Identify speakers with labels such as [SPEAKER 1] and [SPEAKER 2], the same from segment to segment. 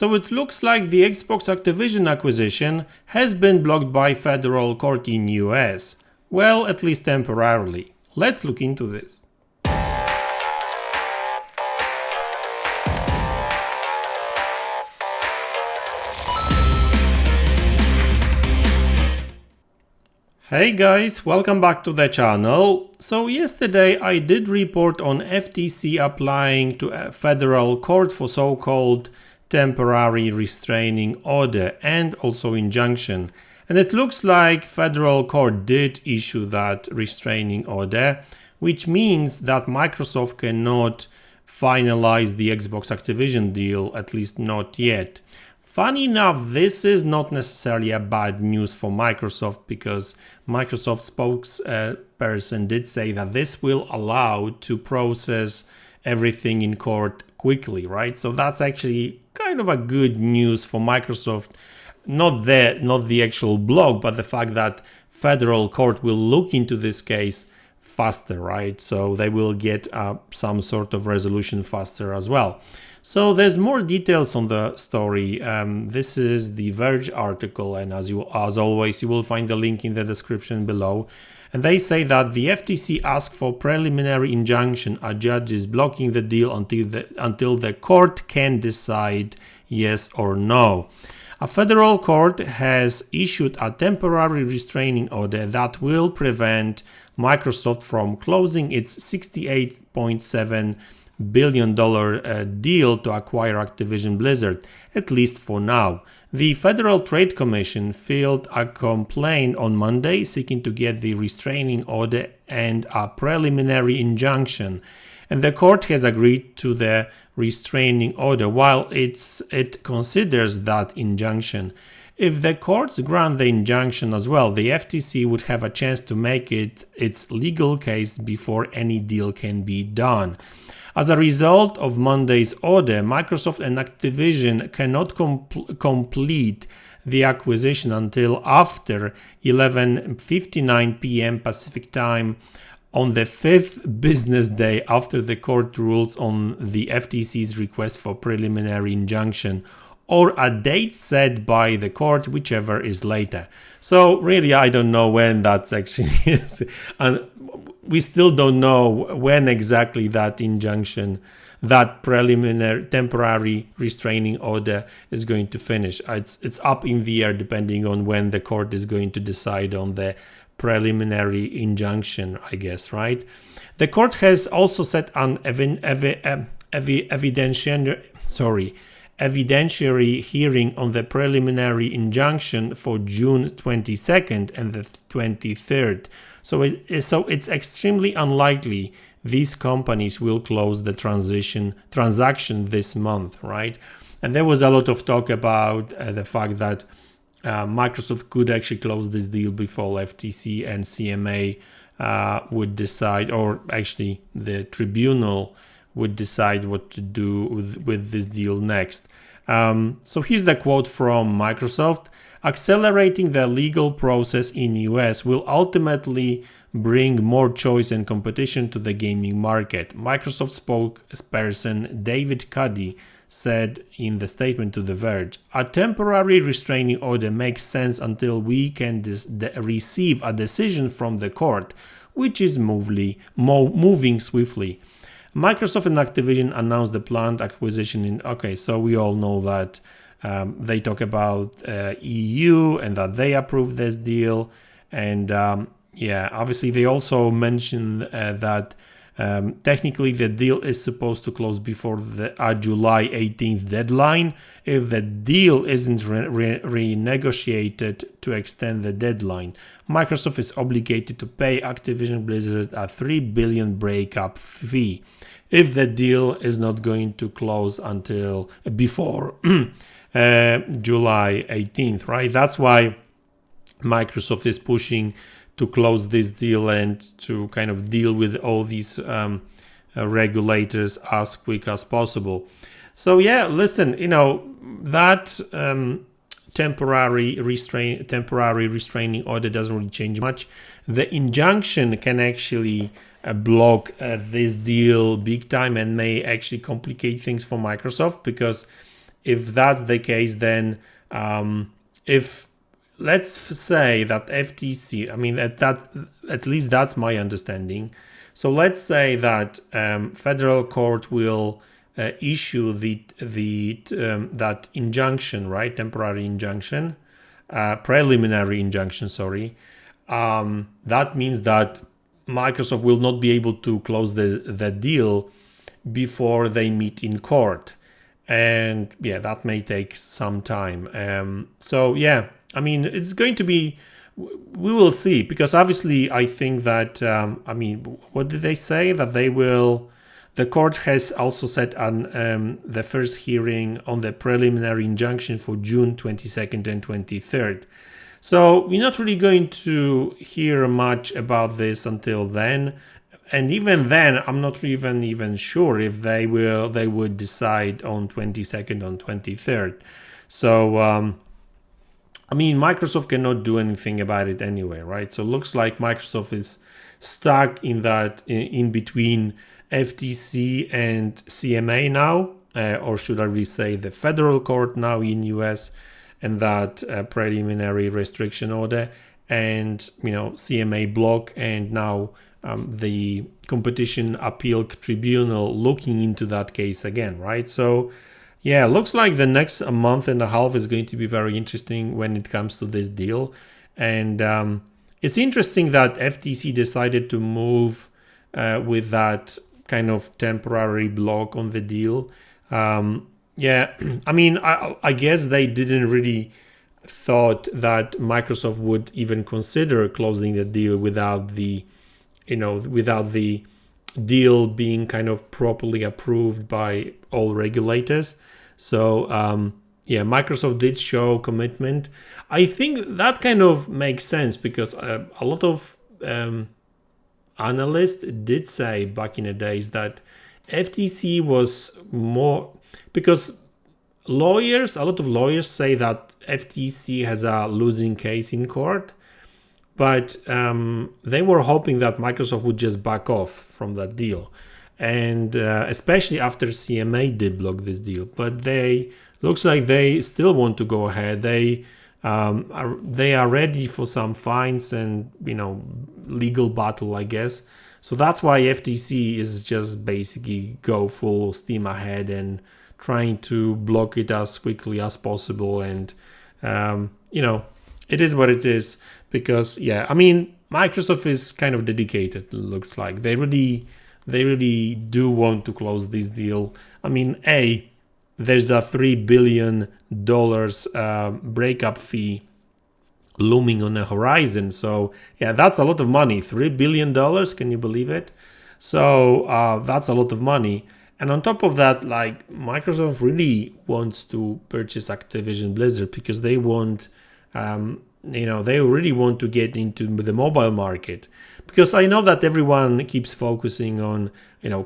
[SPEAKER 1] So it looks like the Xbox Activision acquisition has been blocked by federal court in US. Well, at least temporarily. Let's look into this. Hey guys, welcome back to the channel. So yesterday I did report on FTC applying to a federal court for so-called temporary restraining order and also injunction. And it looks like federal court did issue that restraining order, which means that Microsoft cannot finalize the Xbox Activision deal, at least not yet. Funny enough, this is not necessarily a bad news for Microsoft because Microsoft spokesperson did say that this will allow to process everything in court quickly, right? So that's actually kind of a good news for Microsoft. Not the actual block, but the fact that federal court will look into this case faster, right? So they will get some sort of resolution faster as well. So there's more details on the story. This is the Verge article, and as always, you will find the link in the description below. And they say that the FTC asked for preliminary injunction. A judge is blocking the deal until the court can decide yes or no. A federal court has issued a temporary restraining order that will prevent Microsoft from closing its $68.7 billion deal to acquire Activision Blizzard, at least for now. The Federal Trade Commission filed a complaint on Monday seeking to get the restraining order and a preliminary injunction, and the court has agreed to the restraining order while it considers that injunction. If the courts grant the injunction as well, the FTC would have a chance to make it its legal case before any deal can be done. As a result of Monday's order, Microsoft and Activision cannot complete the acquisition until after 11:59 p.m. Pacific time on the fifth business day after the court rules on the FTC's request for preliminary injunction, or a date set by the court, whichever is later. So really, I don't know when that actually is. And we still don't know when exactly that injunction, that preliminary temporary restraining order is going to finish. It's up in the air depending on when the court is going to decide on the preliminary injunction, I guess, right? The court has also set an evidentiary hearing on the preliminary injunction for June 22nd and the 23rd. So it's extremely unlikely these companies will close the transaction this month, right? And there was a lot of talk about the fact that Microsoft could actually close this deal before FTC and CMA would decide, or actually the tribunal would decide what to do with this deal next. So here's the quote from Microsoft. Accelerating the legal process in US will ultimately bring more choice and competition to the gaming market. Microsoft spokesperson David Cuddy said in the statement to The Verge, a temporary restraining order makes sense until we can receive a decision from the court, which is moving swiftly. Microsoft and Activision announced the planned acquisition so we all know that they talk about EU and that they approved this deal. And obviously they also mentioned that technically the deal is supposed to close before the July 18th deadline. If the deal isn't renegotiated to extend the deadline, Microsoft is obligated to pay Activision Blizzard a $3 billion breakup fee if the deal is not going to close until before July 18th, right? That's why Microsoft is pushing to close this deal and to kind of deal with all these regulators as quick as possible. So yeah, listen, that temporary restraining order doesn't really change much. The injunction can actually block this deal big time and may actually complicate things for Microsoft, because if that's the case, then if let's say that FTC, I mean at least that's my understanding. So let's say that federal court will issue that injunction, right? Temporary injunction, preliminary injunction. Sorry. That means that Microsoft will not be able to close the deal before they meet in court, and yeah, that may take some time. So yeah, I mean, it's going to be. We will see, because obviously I think that I mean, what did they say? That they will. The court has also set on the first hearing on the preliminary injunction for June 22nd and 23rd. So we're not really going to hear much about this until then. And even then, I'm not even sure if they would decide on 22nd, on 23rd. So, I mean, Microsoft cannot do anything about it anyway, right? So it looks like Microsoft is stuck in that, in between FTC and CMA now, or should I really say the federal court now in US, and that preliminary restriction order, and CMA block, and now the competition appeal tribunal looking into that case again, right? So yeah, looks like the next month and a half is going to be very interesting when it comes to this deal. And it's interesting that FTC decided to move with that kind of temporary block on the deal. Yeah, I mean, I guess they didn't really thought that Microsoft would even consider closing the deal without the deal being kind of properly approved by all regulators. So yeah, Microsoft did show commitment. I think that kind of makes sense, because a lot of analysts did say back in the days that FTC was more, because a lot of lawyers say that FTC has a losing case in court, but they were hoping that Microsoft would just back off from that deal, and especially after CMA did block this deal. But looks like they still want to go ahead. They are ready for some fines and legal battle, I guess. So that's why FTC is just basically go full steam ahead and trying to block it as quickly as possible. And it is what it is, because yeah, I mean, Microsoft is kind of dedicated. It looks like they really do want to close this deal. I mean, there's a $3 billion breakup fee looming on the horizon. So yeah, that's a lot of money. $3 billion, can you believe it? So that's a lot of money. And on top of that, like, Microsoft really wants to purchase Activision Blizzard, because they want, they really want to get into the mobile market. Because I know that everyone keeps focusing on,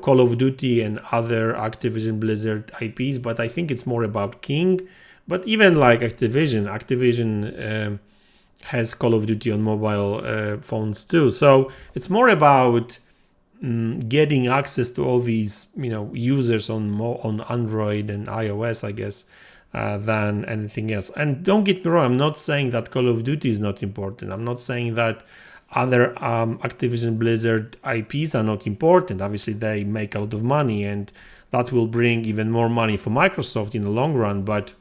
[SPEAKER 1] Call of Duty and other Activision Blizzard IPs, but I think it's more about King. But even like Activision has Call of Duty on mobile phones too. So it's more about getting access to all these users on Android and iOS, I guess, than anything else. And don't get me wrong, I'm not saying that Call of Duty is not important. I'm not saying that other Activision Blizzard IPs are not important. Obviously they make a lot of money, and that will bring even more money for Microsoft in the long run. But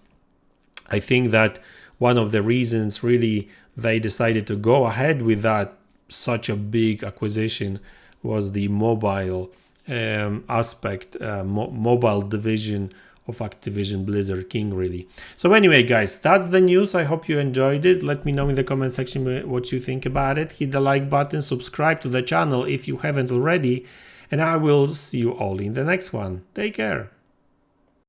[SPEAKER 1] I think that one of the reasons really they decided to go ahead with that such a big acquisition was the mobile aspect, mobile division of Activision Blizzard King, really. So anyway, guys, that's the news. I hope you enjoyed it. Let me know in the comment section what you think about it. Hit the like button, subscribe to the channel if you haven't already, and I will see you all in the next one. Take care.